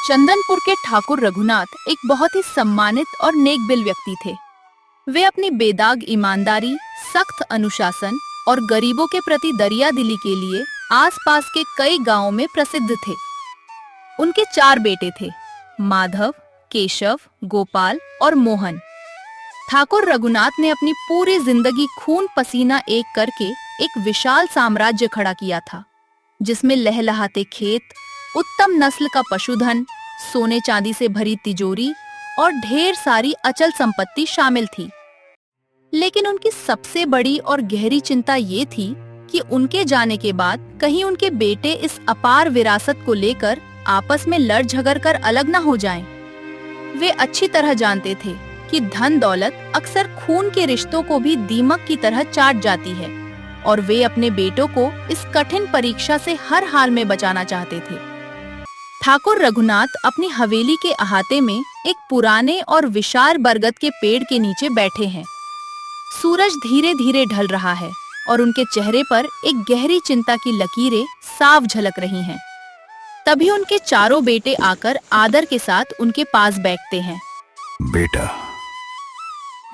चंदनपुर के ठाकुर रघुनाथ एक बहुत ही सम्मानित और नेकदिल व्यक्ति थे। वे अपनी बेदाग ईमानदारी, सख्त अनुशासन और गरीबों के प्रति दरियादिली के लिए आसपास के कई गांवों में प्रसिद्ध थे। उनके 4 बेटे थे, माधव, केशव, गोपाल और मोहन। ठाकुर रघुनाथ ने अपनी पूरी जिंदगी खून पसीना एक करके एक विशाल साम्राज्य खड़ा किया था, जिसमें लहलहाते खेत, उत्तम नस्ल का पशुधन, सोने चांदी से भरी तिजोरी और ढेर सारी अचल संपत्ति शामिल थी। लेकिन उनकी सबसे बड़ी और गहरी चिंता ये थी कि उनके जाने के बाद कहीं उनके बेटे इस अपार विरासत को लेकर आपस में लड़ झगड़ कर अलग न हो जाएं। वे अच्छी तरह जानते थे कि धन दौलत अक्सर खून के रिश्तों को भी दीमक की तरह चाट जाती है, और वे अपने बेटों को इस कठिन परीक्षा से हर हाल में बचाना चाहते थे। ठाकुर रघुनाथ अपनी हवेली के अहाते में एक पुराने और विशाल बरगद के पेड़ के नीचे बैठे हैं। सूरज धीरे धीरे ढल रहा है और उनके चेहरे पर एक गहरी चिंता की लकीरें साफ झलक रही हैं। तभी उनके 4 बेटे आकर आदर के साथ उनके पास बैठते हैं। बेटा,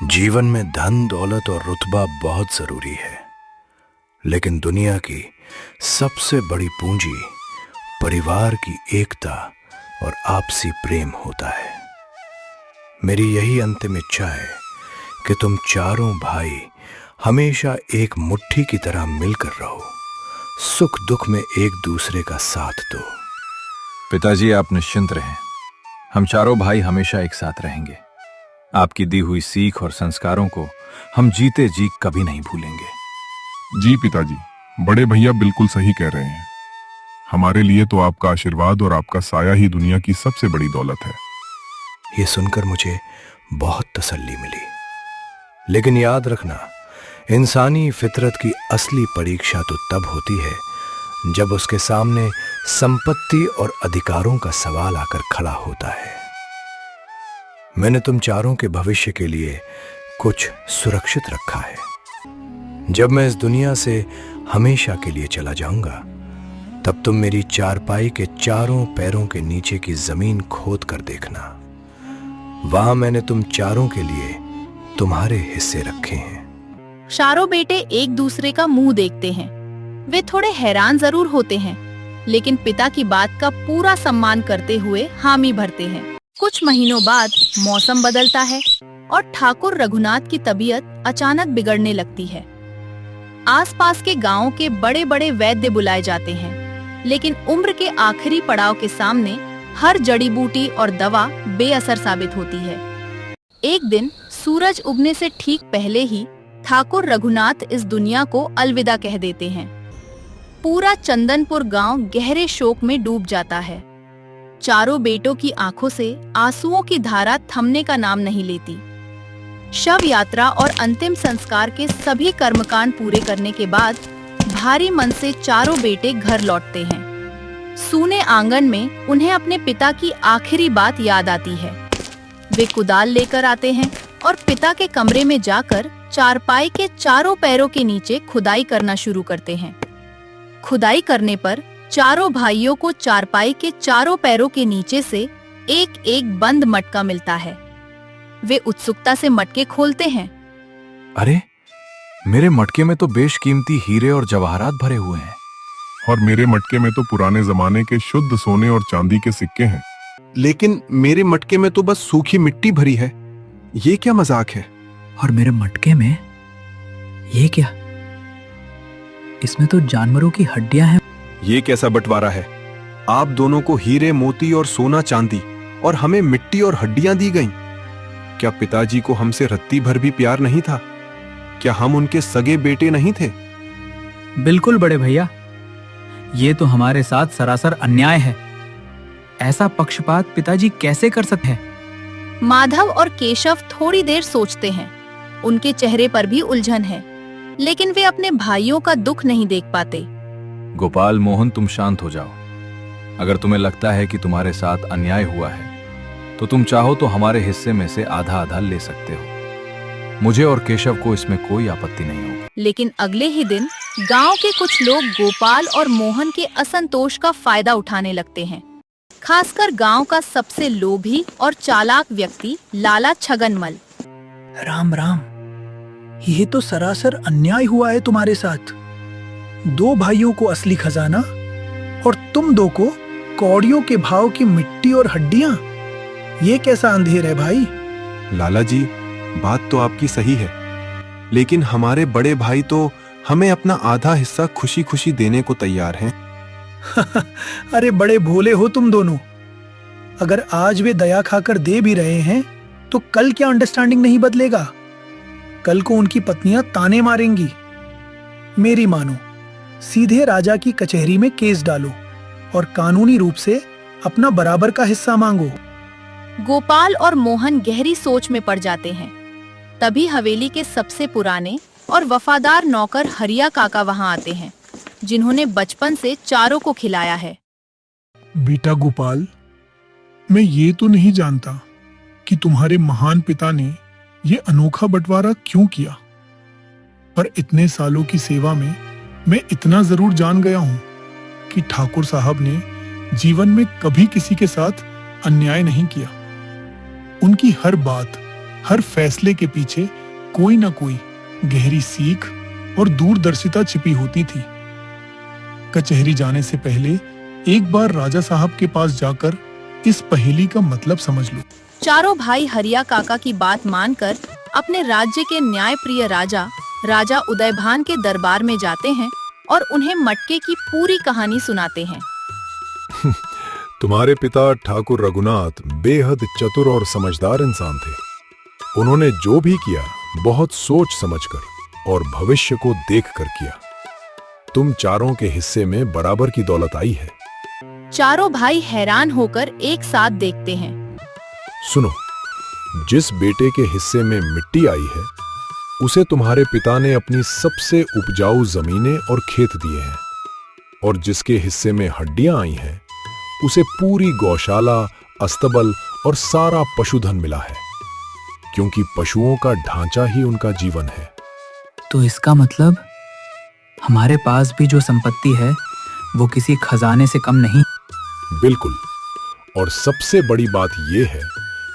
जीवन में धन दौलत और रुतबा बहुत जरूरी है, लेकिन दुनिया की सबसे बड़ी पूंजी परिवार की एकता और आपसी प्रेम होता है। मेरी यही अंतिम इच्छा है कि तुम चारों भाई हमेशा एक मुट्ठी की तरह मिलकर रहो, सुख दुख में एक दूसरे का साथ दो। पिताजी, आप निश्चिंत रहें, हम चारों भाई हमेशा एक साथ रहेंगे। आपकी दी हुई सीख और संस्कारों को हम जीते जी कभी नहीं भूलेंगे। जी पिताजी, बड़े भैया बिल्कुल सही कह रहे हैं। हमारे लिए तो आपका आशीर्वाद और आपका साया ही दुनिया की सबसे बड़ी दौलत है। ये सुनकर मुझे बहुत तसल्ली मिली, लेकिन याद रखना, इंसानी फितरत की असली परीक्षा तो तब होती है जब उसके सामने संपत्ति और अधिकारों का सवाल आकर खड़ा होता है। मैंने तुम चारों के भविष्य के लिए कुछ सुरक्षित रखा है। जब मैं इस दुनिया से हमेशा के लिए चला जाऊंगा, तब तुम मेरी चारपाई के चारों पैरों के नीचे की जमीन खोद कर देखना। वहां मैंने तुम चारों के लिए तुम्हारे हिस्से रखे हैं। चारों बेटे एक दूसरे का मुंह देखते हैं। वे थोड़े हैरान जरूर होते हैं, लेकिन पिता की बात का पूरा सम्मान करते हुए हामी भरते हैं। कुछ महीनों बाद मौसम बदलता है और ठाकुर रघुनाथ की तबीयत अचानक बिगड़ने लगती है। आसपास के गांवों के बड़े बड़े वैद्य बुलाए जाते हैं, लेकिन उम्र के आखिरी पड़ाव के सामने हर जड़ी बूटी और दवा बेअसर साबित होती है। एक दिन सूरज उगने से ठीक पहले ही ठाकुर रघुनाथ इस दुनिया को अलविदा कह देते हैं। पूरा चंदनपुर गांव गहरे शोक में डूब जाता है। चारों बेटों की आंखों से आंसुओं की धारा थमने का नाम नहीं लेती। शव यात्रा और अंतिम संस्कार के सभी कर्मकांड पूरे करने के बाद भारी मन से चारों बेटे घर लौटते हैं। सूने आंगन में उन्हें अपने पिता की आखिरी बात याद आती है। वे कुदाल लेकर आते हैं और पिता के कमरे में जाकर चारपाई के चारों पैरों के नीचे खुदाई करना शुरू करते हैं। खुदाई करने पर चारों भाइयों को चारपाई के चारों पैरों के नीचे से एक एक बंद मटका मिलता है। वे उत्सुकता से मटके खोलते हैं। अरे, मेरे मटके में तो बेशकीमती हीरे और जवाहरात भरे हुए हैं। और मेरे मटके में तो पुराने जमाने के शुद्ध सोने और चांदी के सिक्के हैं। लेकिन मेरे मटके में तो बस सूखी मिट्टी भरी है। ये क्या मजाक है? और मेरे मटके में ये क्या? इसमें तो जानवरों की हड्डियां हैं। ये कैसा बंटवारा है? आप दोनों को हीरे मोती और सोना चांदी, और हमें मिट्टी और हड्डियां दी गईं। क्या पिताजी को हमसे रत्ती भर भी प्यार नहीं था? क्या हम उनके सगे बेटे नहीं थे? बिल्कुल बड़े भैया, ये तो हमारे साथ सरासर अन्याय है। ऐसा पक्षपात पिताजी कैसे कर सकते हैं? माधव और केशव थोड़ी देर सोचते हैं। उनके चेहरे पर भी उलझन है, लेकिन वे अपने भाइयों का दुख नहीं देख पाते। गोपाल, मोहन, तुम शांत हो जाओ। अगर तुम्हें लगता है कि तुम्हारे साथ अन्याय हुआ है, तो तुम चाहो तो हमारे हिस्से में से आधा आधा ले सकते हो। मुझे और केशव को इसमें कोई आपत्ति नहीं होगी। लेकिन अगले ही दिन गांव के कुछ लोग गोपाल और मोहन के असंतोष का फायदा उठाने लगते हैं। खासकर गांव का सबसे लोभी और चालाक व्यक्ति लाला छगनमल। राम राम, ये तो सरासर अन्याय हुआ है तुम्हारे साथ। 2 भाइयों को असली खजाना और तुम 2 को कौड़ियों के भाव की मिट्टी और हड्डियां। ये कैसा अंधेर है भाई? लाला जी, बात तो आपकी सही है, लेकिन हमारे बड़े भाई तो हमें अपना आधा हिस्सा खुशी खुशी देने को तैयार हैं। अरे बड़े भोले हो तुम दोनों। अगर आज वे दया खाकर दे भी रहे हैं तो कल क्या अंडरस्टैंडिंग नहीं बदलेगा? कल को उनकी पत्नियां ताने मारेंगी। मेरी मानो, सीधे राजा की कचहरी में केस डालो और कानूनी रूप से अपना बराबर का हिस्सा मांगो। गोपाल और मोहन गहरी सोच में पड़ जाते हैं। तभी हवेली के सबसे पुराने और वफादार नौकर हरिया काका वहां आते हैं, जिन्होंने बचपन से चारों को खिलाया है। बेटा गोपाल, मैं ये तो नहीं जानता कि तुम्हारे महान पिता ने ये अनोखा बंटवारा क्यों किया, पर इतने सालों की सेवा में मैं इतना जरूर जान गया हूं कि ठाकुर साहब ने जीवन में कभी किसी के साथ अन्याय नहीं किया। उनकी हर बात, हर फैसले के पीछे कोई ना कोई गहरी सीख और दूरदर्शिता छिपी होती थी। कचहरी जाने से पहले एक बार राजा साहब के पास जाकर इस पहेली का मतलब समझ लो। चारों भाई हरिया काका की बात मानकर अपने राज्य के न्यायप्रिय राजा उदयभान के दरबार में जाते हैं और उन्हें मटके की पूरी कहानी सुनाते हैं। तुम्हारे पिता ठाकुर रघुनाथ बेहद चतुर और समझदार इंसान थे। उन्होंने जो भी किया बहुत सोच समझकर और भविष्य को देखकर किया। तुम चारों के हिस्से में बराबर की दौलत आई है। चारों भाई हैरान होकर एक साथ देखते हैं। सुनो, जिस बेटे के हिस्से में मिट्टी आई है उसे तुम्हारे पिता ने अपनी सबसे उपजाऊ जमीनें और खेत दिए हैं, और जिसके हिस्से में हड्डियां आई हैं उसे पूरी गौशाला, अस्तबल और सारा पशुधन मिला है, क्योंकि पशुओं का ढांचा ही उनका जीवन है। तो इसका मतलब हमारे पास भी जो संपत्ति है वो किसी खजाने से कम नहीं। बिल्कुल। और सबसे बड़ी बात यह है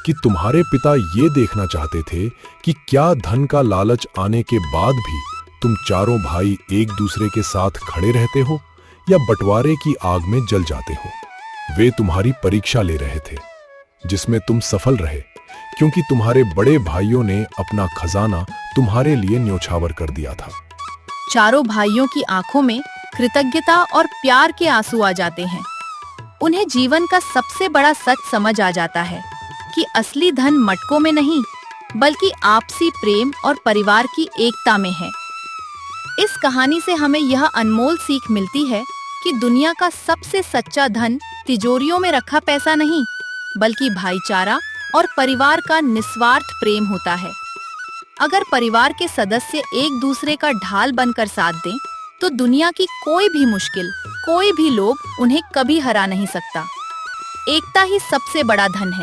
कि तुम्हारे पिता ये देखना चाहते थे कि क्या धन का लालच आने के बाद भी तुम चारों भाई एक दूसरे के साथ खड़े रहते हो या बंटवारे की आग में जल जाते हो। वे तुम्हारी परीक्षा ले रहे थे, जिसमें तुम सफल रहे, क्योंकि तुम्हारे बड़े भाइयों ने अपना खजाना तुम्हारे लिए न्योछावर कर दिया था। चारों भाइयों की आंखों में कृतज्ञता और प्यार के आंसू आ जाते हैं। उन्हें जीवन का सबसे बड़ा सच समझ आ जाता है कि असली धन मटकों में नहीं, बल्कि आपसी प्रेम और परिवार की एकता में है। इस कहानी से हमें यह अनमोल सीख मिलती है कि दुनिया का सबसे सच्चा धन तिजोरियों में रखा पैसा नहीं, बल्कि भाईचारा और परिवार का निस्वार्थ प्रेम होता है। अगर परिवार के सदस्य एक दूसरे का ढाल बनकर साथ दें, तो दुनिया की कोई भी मुश्किल, कोई भी लोभ उन्हें कभी हरा नहीं सकता। एकता ही सबसे बड़ा धन है।